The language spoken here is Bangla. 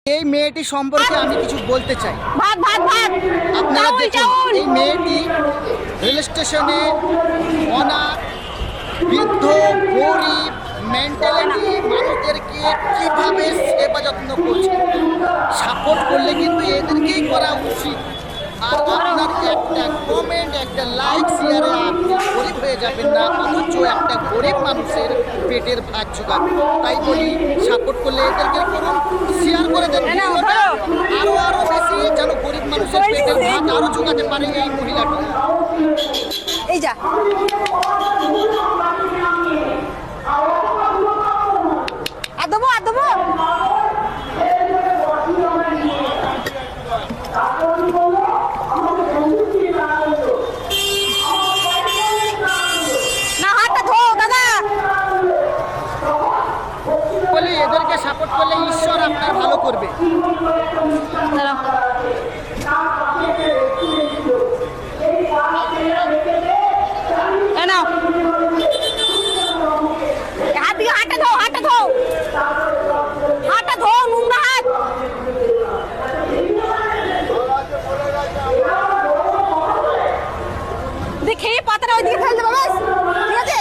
এই মেয়েটি সম্পর্কে আমি কিছু বলতে চাই। ভাত ভাত ভাত আপনারা চাউল, দেখুন, চাউল। এই মেয়েটি রেল স্টেশনে অনাথ, বৃদ্ধ, গরিব, মেন্টালিটি মানুষদেরকে কিভাবে সেবা যত্ন করছে। সাপোর্ট করলে কিন্তু এদেরকেই করা উচিত। আর আপনার একটা কমেন্ট, একটা লাইক, শেয়ারে আপনি গরিব হয়ে যাবেন না, অথচ একটা গরিব মানুষের পেটের ভাত জোগাবে। তাই বলি, সাপোর্ট করলে এদেরকে করুন, শেয়ার করে দেন ভিডিওটা, আরো বেশি যেন গরিব মানুষের পেটের ভাত আরো জোগাতে পারে এই মহিলাটা। এই যা আর দেবো আর দেবো না, হাতটা ধো দাদা। বলি, এদেরকে সাপোর্ট করলে ঈশ্বর আপনার ভালো করবে। দাঁড়াও। এই নাও। হাত দিয়ে হাতটা ধো, হাতটা ধো, হাতটা ধো, নোংরা হাত। দেখে পাতাটা ওইদিকে ফেল দেবো, ব্যাস ঠিক আছে।